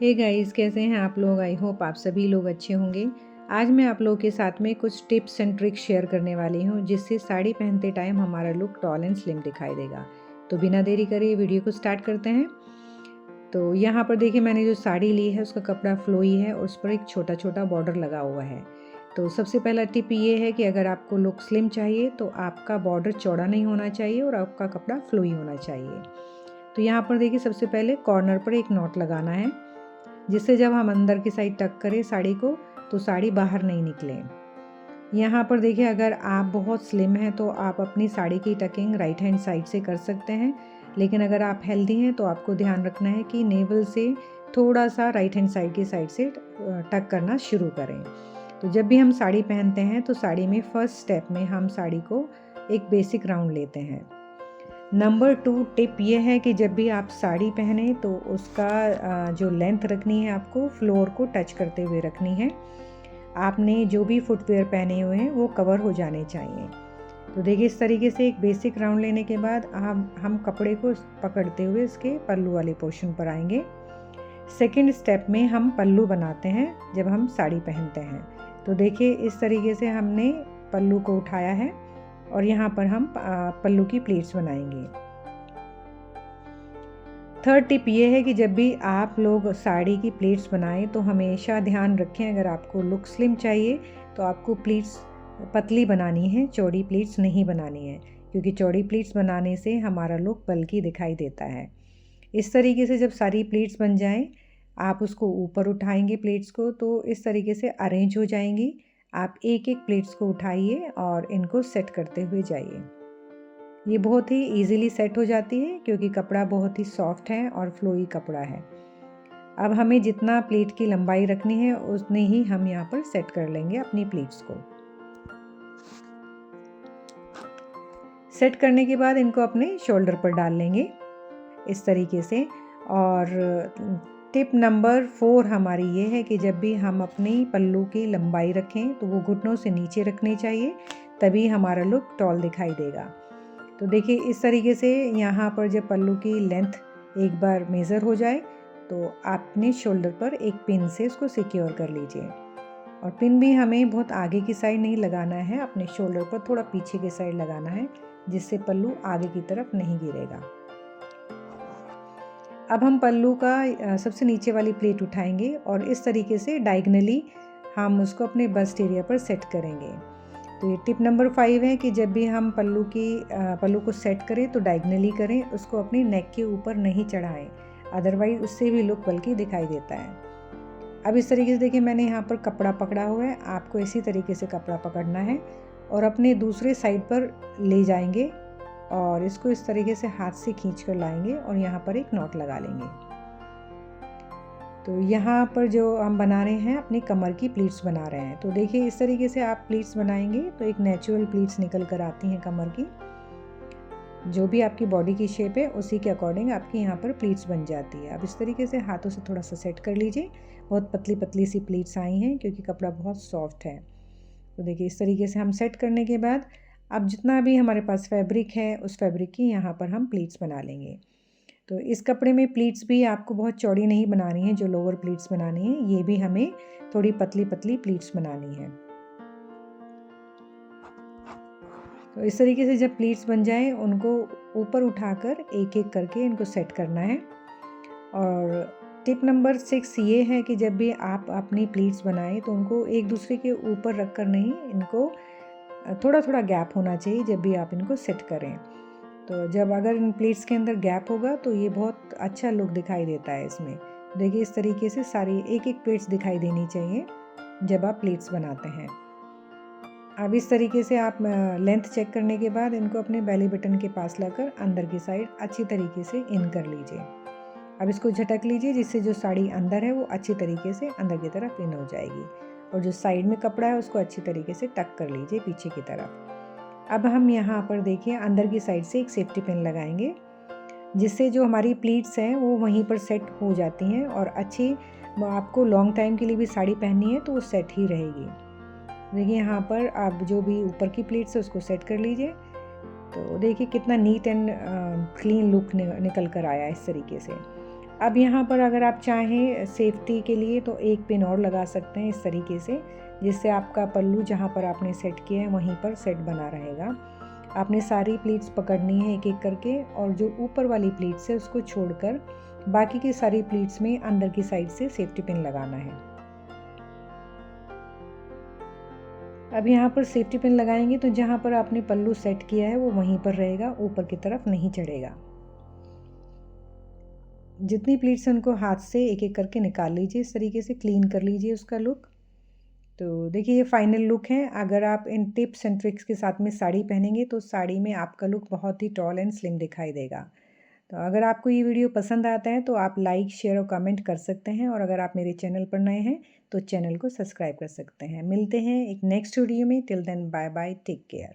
Hey guys, कैसे हैं आप लोग। आई होप आप सभी लोग अच्छे होंगे। आज मैं आप लोगों के साथ में कुछ टिप्स एंड ट्रिक्स शेयर करने वाली हूँ जिससे साड़ी पहनते टाइम हमारा लुक टॉल एंड स्लिम दिखाई देगा। तो बिना देरी करे वीडियो को स्टार्ट करते हैं। तो यहाँ पर देखिए, मैंने जो साड़ी ली है उसका कपड़ा फ्लोई है और उस पर एक छोटा छोटा बॉर्डर लगा हुआ है। तो सबसे पहला टिप ये है कि अगर आपको लुक स्लिम चाहिए तो आपका बॉर्डर चौड़ा नहीं होना चाहिए और आपका कपड़ा फ्लोई होना चाहिए। तो यहाँ पर देखिए, सबसे पहले कॉर्नर पर एक नॉट लगाना है जिससे जब हम अंदर की साइड टक करें साड़ी को तो साड़ी बाहर नहीं निकले। यहाँ पर देखिए, अगर आप बहुत स्लिम हैं तो आप अपनी साड़ी की टकिंग राइट हैंड साइड से कर सकते हैं, लेकिन अगर आप हेल्दी हैं तो आपको ध्यान रखना है कि नेवल से थोड़ा सा राइट हैंड साइड की साइड से टक करना शुरू करें। तो जब भी हम साड़ी पहनते हैं तो साड़ी में फर्स्ट स्टेप में हम साड़ी को एक बेसिक राउंड लेते हैं। नंबर 2 टिप ये है कि जब भी आप साड़ी पहने तो उसका जो लेंथ रखनी है आपको फ्लोर को टच करते हुए रखनी है। आपने जो भी फुटवेयर पहने हुए हैं वो कवर हो जाने चाहिए। तो देखिए, इस तरीके से एक बेसिक राउंड लेने के बाद हम कपड़े को पकड़ते हुए इसके पल्लू वाले पोर्शन पर आएंगे। सेकंड स्टेप में हम पल्लू बनाते हैं जब हम साड़ी पहनते हैं। तो देखिए, इस तरीके से हमने पल्लू को उठाया है और यहाँ पर हम पल्लू की प्लेट्स बनाएंगे। थर्ड टिप ये है कि जब भी आप लोग साड़ी की प्लेट्स बनाएं तो हमेशा ध्यान रखें, अगर आपको लुक स्लिम चाहिए तो आपको प्लेट्स पतली बनानी है, चौड़ी प्लेट्स नहीं बनानी है, क्योंकि चौड़ी प्लेट्स बनाने से हमारा लुक बल्कि दिखाई देता है। इस तरीके से जब सारी प्लेट्स बन जाएं, आप उसको ऊपर उठाएंगे प्लेट्स को, तो इस तरीके से अरेंज हो जाएंगी। आप एक एक प्लेट्स को उठाइए और इनको सेट करते हुए जाइए। ये बहुत ही इजीली सेट हो जाती है क्योंकि कपड़ा बहुत ही सॉफ्ट है और फ्लोई कपड़ा है। अब हमें जितना प्लेट की लंबाई रखनी है उतने ही हम यहाँ पर सेट कर लेंगे अपनी प्लेट्स को। सेट करने के बाद इनको अपने शोल्डर पर डाल लेंगे इस तरीके से। और टिप नंबर 4 हमारी ये है कि जब भी हम अपनी पल्लू की लंबाई रखें तो वो घुटनों से नीचे रखनी चाहिए, तभी हमारा लुक टॉल दिखाई देगा। तो देखिए, इस तरीके से यहाँ पर जब पल्लू की लेंथ एक बार मेज़र हो जाए तो आपने शोल्डर पर एक पिन से उसको सिक्योर कर लीजिए। और पिन भी हमें बहुत आगे की साइड नहीं लगाना है, अपने शोल्डर पर थोड़ा पीछे की साइड लगाना है, जिससे पल्लू आगे की तरफ नहीं गिरेगा। अब हम पल्लू का सबसे नीचे वाली प्लेट उठाएंगे और इस तरीके से डायगनली हम उसको अपने बस्ट एरिया पर सेट करेंगे। तो ये टिप नंबर 5 है कि जब भी हम पल्लू को सेट करें तो डायगनली करें, उसको अपनी नेक के ऊपर नहीं चढ़ाएं, अदरवाइज उससे भी लुक बल्कि दिखाई देता है। अब इस तरीके से देखिए, मैंने यहाँ पर कपड़ा पकड़ा हुआ है, आपको इसी तरीके से कपड़ा पकड़ना है और अपने दूसरे साइड पर ले जाएंगे और इसको इस तरीके से हाथ से खींच कर लाएंगे और यहाँ पर एक नॉट लगा लेंगे। तो यहाँ पर जो हम बना रहे हैं अपनी कमर की प्लीट्स बना रहे हैं। तो देखिए, इस तरीके से आप प्लीट्स बनाएंगे तो एक नेचुरल प्लीट्स निकल कर आती हैं कमर की। जो भी आपकी बॉडी की शेप है उसी के अकॉर्डिंग आपकी यहाँ पर प्लीट्स बन जाती है। अब इस तरीके से हाथों से थोड़ा सा सेट कर लीजिए। बहुत पतली पतली सी प्लीट्स आई हैं क्योंकि कपड़ा बहुत सॉफ्ट है। तो देखिए, इस तरीके से हम सेट करने के बाद अब जितना भी हमारे पास फैब्रिक है उस फैब्रिक की यहाँ पर हम प्लीट्स बना लेंगे। तो इस कपड़े में प्लीट्स भी आपको बहुत चौड़ी नहीं बनानी है, जो लोअर प्लीट्स बनानी है ये भी हमें थोड़ी पतली पतली प्लीट्स बनानी है। तो इस तरीके से जब प्लीट्स बन जाए उनको ऊपर उठाकर एक एक करके इनको सेट करना है। और टिप नंबर 6 ये है कि जब भी आप अपनी प्लीट्स बनाएं तो उनको एक दूसरे के ऊपर रख कर नहीं, इनको थोड़ा थोड़ा गैप होना चाहिए जब भी आप इनको सेट करें। तो जब अगर इन प्लेट्स के अंदर गैप होगा तो ये बहुत अच्छा लुक दिखाई देता है इसमें। देखिए, इस तरीके से सारी एक एक प्लेट्स दिखाई देनी चाहिए जब आप प्लेट्स बनाते हैं। अब इस तरीके से आप लेंथ चेक करने के बाद इनको अपने बेली बटन के पास लाकर अंदर की साइड अच्छी तरीके से इन कर लीजिए। अब इसको झटक लीजिए जिससे जो साड़ी अंदर है वो अच्छी तरीके से अंदर की तरफ इन हो जाएगी और जो साइड में कपड़ा है उसको अच्छी तरीके से टक कर लीजिए पीछे की तरफ। अब हम यहाँ पर देखिए अंदर की साइड से एक सेफ्टी पिन लगाएंगे जिससे जो हमारी प्लीट्स हैं वो वहीं पर सेट हो जाती हैं और अच्छी, आपको लॉन्ग टाइम के लिए भी साड़ी पहननी है तो वो सेट ही रहेगी। देखिए, यहाँ पर आप जो भी ऊपर की प्लीट्स है उसको सेट कर लीजिए। तो देखिए कितना नीट एंड क्लीन लुक निकल कर आया इस तरीके से। अब यहाँ पर अगर आप चाहें सेफ्टी के लिए तो एक पिन और लगा सकते हैं इस तरीके से, जिससे आपका पल्लू जहाँ पर आपने सेट किया है वहीं पर सेट बना रहेगा। आपने सारी प्लीट्स पकड़नी है एक एक करके, और जो ऊपर वाली प्लीट्स है उसको छोड़कर बाकी की सारी प्लीट्स में अंदर की साइड से सेफ्टी पिन लगाना है। अब यहाँ पर सेफ्टी पिन लगाएंगे तो जहाँ पर आपने पल्लू सेट किया है वो वहीं पर रहेगा, ऊपर की तरफ नहीं चढ़ेगा। जितनी प्लीट्स हैं उनको हाथ से एक एक करके निकाल लीजिए, इस तरीके से क्लीन कर लीजिए उसका लुक। तो देखिए ये फाइनल लुक है। अगर आप इन टिप्स एंड ट्रिक्स के साथ में साड़ी पहनेंगे तो साड़ी में आपका लुक बहुत ही टॉल एंड स्लिम दिखाई देगा। तो अगर आपको ये वीडियो पसंद आता है तो आप लाइक, शेयर और कमेंट कर सकते हैं, और अगर आप मेरे चैनल पर नए हैं तो चैनल को सब्सक्राइब कर सकते हैं। मिलते हैं एक नेक्स्ट वीडियो में। Till then bye bye, take care.